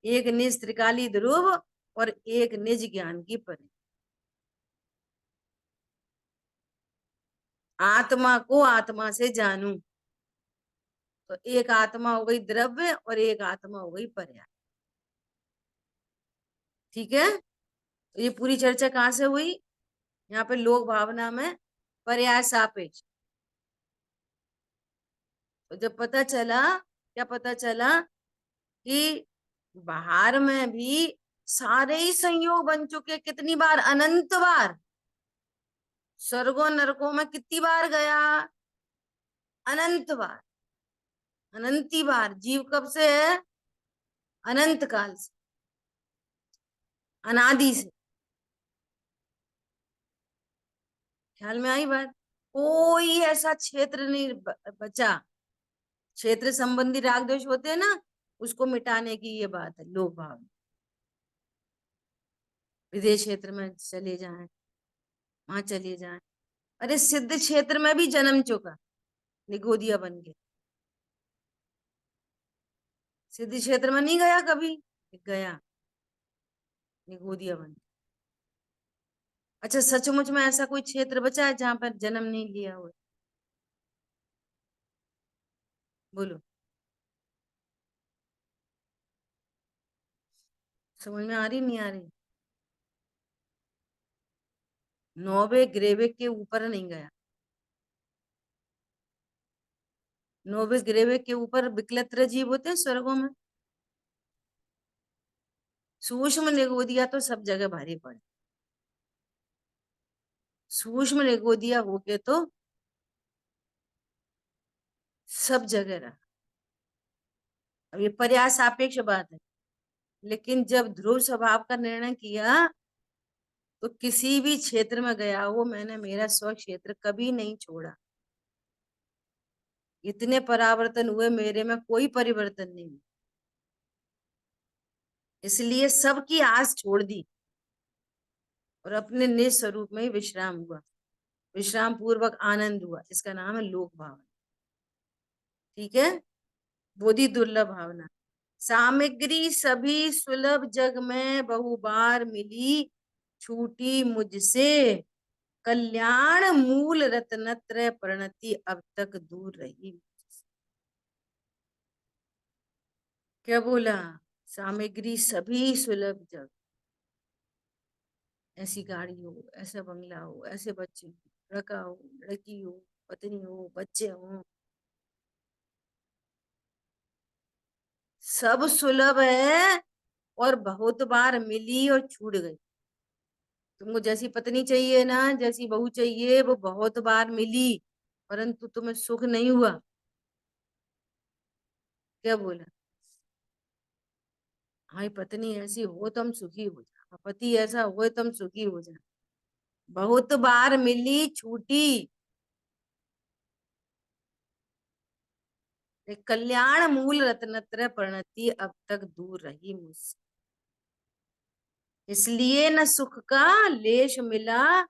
एक निज त्रिकाली ध्रुव और एक निज ज्ञान की परी। आत्मा को आत्मा से जानूं, तो एक आत्मा हो गई द्रव्य और एक आत्मा हो गई पर्याय। ठीक है, तो ये पूरी चर्चा कहाँ से हुई? यहाँ पे लोक भावना में पर्याय सापेक्ष। तो जब पता चला, क्या पता चला कि बाहर में भी सारे ही संयोग बन चुके, कितनी बार? अनंत बार। स्वर्गों नरकों में कितनी बार गया? अनंत बार, अनंती बार। जीव कब से है? अनंत काल से, अनादि से। ख्याल में आई बात? कोई ऐसा क्षेत्र नहीं बचा, क्षेत्र संबंधी राग द्वेष होते हैं ना, उसको मिटाने की ये बात है लोक भाव। विदेश क्षेत्र में चले जाएं, वहां चले जाएं। अरे सिद्ध क्षेत्र में भी जन्म चुका, निगोदिया बन के। सिद्ध क्षेत्र में नहीं गया कभी? गया, निगोदिया बन के। अच्छा, सचमुच में ऐसा कोई क्षेत्र बचा है जहां पर जन्म नहीं लिया हुआ? बोलो, समझ में आ रही नहीं आ रही? नौवे ग्रेवे के ऊपर नहीं गया। नौवे ग्रेवे के ऊपर विकलत्र जीव होते हैं स्वर्गों में। सूक्ष्म निगोदिया तो सब जगह भारी पड़े, सूक्ष्म निगोदिया होके तो सब जगह रहा। अब ये पर्याय सापेक्ष बात है, लेकिन जब ध्रुव स्वभाव का निर्णय किया तो किसी भी क्षेत्र में गया हो, मैंने मेरा स्व क्षेत्र कभी नहीं छोड़ा। इतने परावर्तन हुए, मेरे में कोई परिवर्तन नहीं हुआ। इसलिए सबकी आस छोड़ दी और अपने निज स्वरूप में ही विश्राम हुआ, विश्राम पूर्वक आनंद हुआ। इसका नाम है लोक भावना। ठीक है, बोधि दुर्लभ भावना। सामग्री सभी सुलभ जग में बहु बार मिली, छूटी मुझसे कल्याण मूल रत्नत्रय प्रणति अब तक दूर रही। क्या बोला? सामग्री सभी सुलभ जग, ऐसी गाड़ी हो, ऐसा बंगला हो, ऐसे बच्चे हो, लड़का हो, लड़की हो, पत्नी हो, बच्चे हो, सब सुलभ है और बहुत बार मिली और छूट गई। तुमको जैसी पत्नी चाहिए ना, जैसी बहू चाहिए, वो बहुत बार मिली, परंतु तुम्हें सुख नहीं हुआ। क्या बोला? हमारी पत्नी ऐसी हो तो हम सुखी हो जाए, पति ऐसा हो तो हम सुखी हो जाए। बहुत बार मिली, छूटी, कल्याण मूल रत्नत्रय प्रणति अब तक दूर रही मुझसे। इसलिए न सुख का लेश मिला,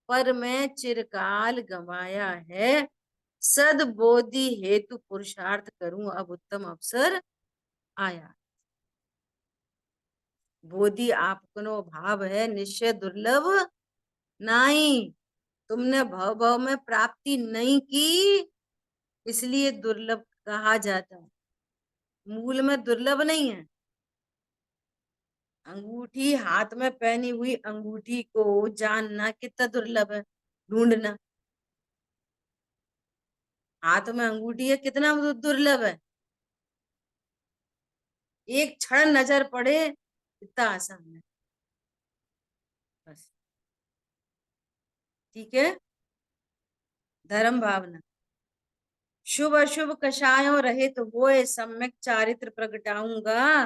पर मैं चिरकाल गंवाया है। सद्बोधि हेतु पुरुषार्थ करूं, अब उत्तम अवसर आया। बोधि आपको भाव है, निश्चय दुर्लभ नहीं। तुमने भव भव में प्राप्ति नहीं की, इसलिए दुर्लभ कहा जाता है। मूल में दुर्लभ नहीं है। अंगूठी, हाथ में पहनी हुई अंगूठी को जानना कितना दुर्लभ है, ढूंढना। हाथ में अंगूठी है, कितना दुर्लभ है। एक क्षण नजर पड़े, इतना आसान है बस। ठीक है, धर्म भावना। शुभ अशुभ कषायों रहित होए, सम्यक चारित्र प्रगटाऊंगा।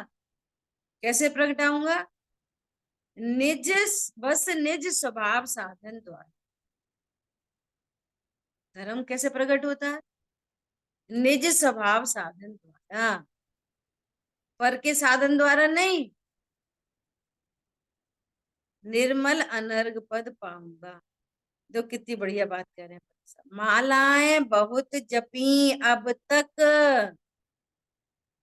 कैसे प्रगटाऊंगा? निज, बस निज स्वभाव साधन द्वारा। धर्म कैसे प्रकट होता है? निज स्वभाव साधन द्वारा। पर के साधन द्वारा नहीं, निर्मल अनर्घ पद पाऊंगा। जो कितनी बढ़िया बात कह रहे हैं। मालाएं बहुत जपी अब तक,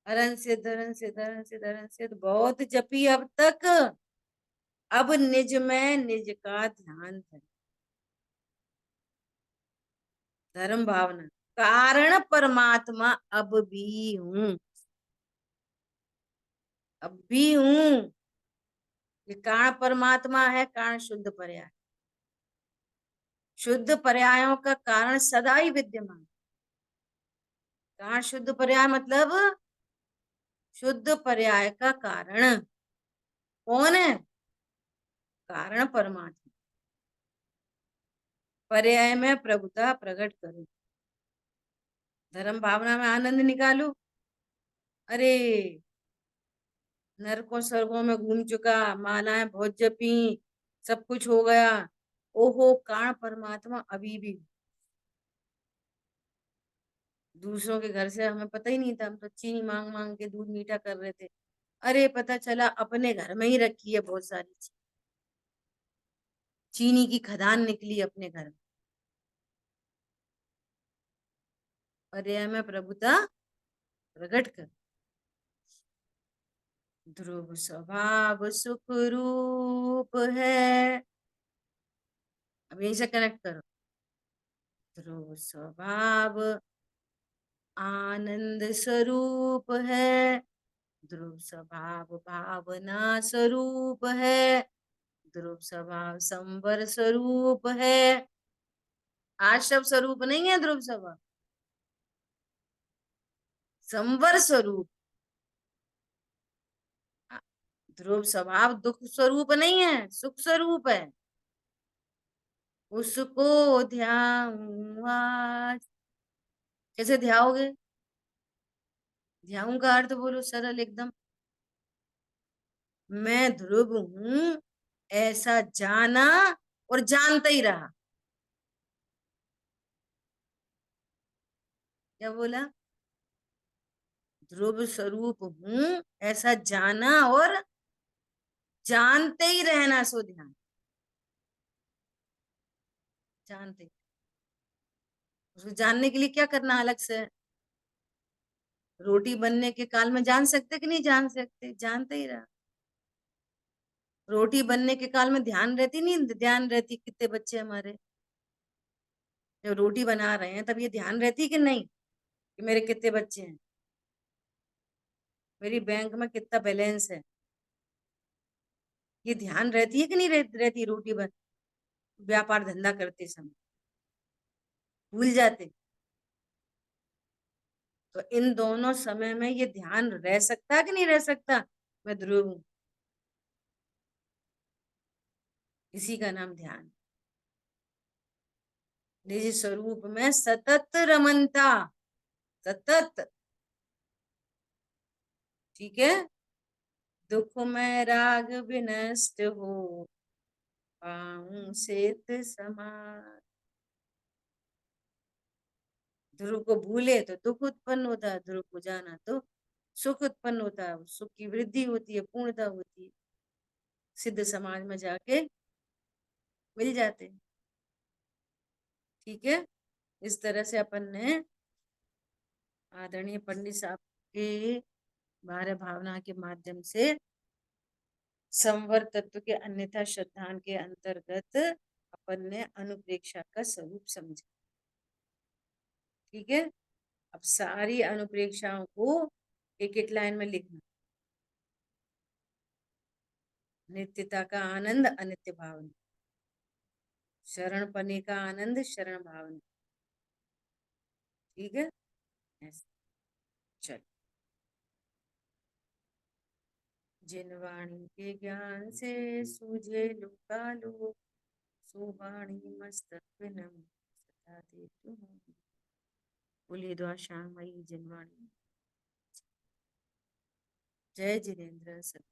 हरण से धरण से धरण से धरण से, बहुत जपी अब तक, अब निज में निज का ध्यान है। धर्म भावना, कारण परमात्मा अब भी हूं, अब भी हूं। ये कारण परमात्मा है, कारण शुद्ध पर्याय। शुद्ध पर्यायों का कारण सदा ही विद्यमान। कारण शुद्ध पर्याय मतलब शुद्ध पर्याय का कारण कौन है? कारण परमात्मा। पर्याय में प्रभुता प्रकट करो, धर्म भावना में आनंद निकालो। अरे नरकों स्वर्गों में घूम चुका, मालाएं बहुत जपी, सब कुछ हो गया, ओहो कारण परमात्मा अभी भी। दूसरों के घर से हमें पता ही नहीं था, हम तो चीनी मांग मांग के दूध मीठा कर रहे थे। अरे पता चला अपने घर में ही रखी है बहुत सारी चीज, चीनी की खदान निकली अपने घर में। पर्याय में प्रभुता प्रकट कर। ध्रुव स्वभाव सुख रूप है, अब यहीं से कनेक्ट करो। ध्रुव स्वभाव आनंद स्वरूप है, ध्रुव स्वभाव भावना स्वरूप है, ध्रुव स्वभाव संवर स्वरूप है। आश्रव स्वरूप नहीं है ध्रुव स्वभाव, संवर स्वरूप। ध्रुव स्वभाव दुख स्वरूप नहीं है, सुख स्वरूप है। उसको ध्याऊं आज। कैसे ध्याओगे? ध्याऊं का अर्थ बोलो सरल एकदम। मैं ध्रुव हूं ऐसा जाना और जानता ही रहा। क्या बोला? ध्रुव स्वरूप हूं ऐसा जाना और जानते ही रहना। सो ध्यान, जानते ही। उसको जानने के लिए क्या करना अलग से? रोटी बनने के काल में जान सकते कि नहीं जान सकते? जानते ही रहा। रोटी बनने के काल में ध्यान रहती नहीं? ध्यान रहती। कितने बच्चे हमारे जब रोटी बना रहे हैं तब ये ध्यान रहती कि नहीं कि मेरे कितने बच्चे हैं, मेरी बैंक में कितना बैलेंस है? ये ध्यान रहती है कि नहीं रहती? रोटी बन व्यापार धंधा करते समय भूल जाते। तो इन दोनों समय में ये ध्यान रह सकता कि नहीं रह सकता? मैं ध्रुव हूं, इसी का नाम ध्यान। निज स्वरूप में सतत रमनता, सतत। ठीक है। दुख में राग विनष्ट हो, पाऊं सेत समान। ध्रुव को भूले तो दुख उत्पन्न होता है, ध्रुव को जाना तो सुख उत्पन्न होता है। सुख की वृद्धि होती है, पूर्णता होती है, सिद्ध समाज में जाके मिल जाते हैं। ठीक है। इस तरह से अपन ने आदरणीय पंडित साहब के बारह भावना के माध्यम से संवर तत्व के अन्यथा श्रद्धान के अंतर्गत अपन ने अनुप्रेक्षा का स्वरूप समझा। ठीक है। अब सारी अनुप्रेक्षाओं को एक एक लाइन में लिखना। नित्यता का आनंद अनित्य भावना, शरण पने का आनंद शरण भावना। ठीक है। ऐसे चल। जिन वाणी के ज्ञान से सूझे लुकालो, सो वाणी मस्तक विनम सदा देतु हूँ। बोलिए द्वा श्यामयी जिनवाणी। जय जिनेन्द्र सत।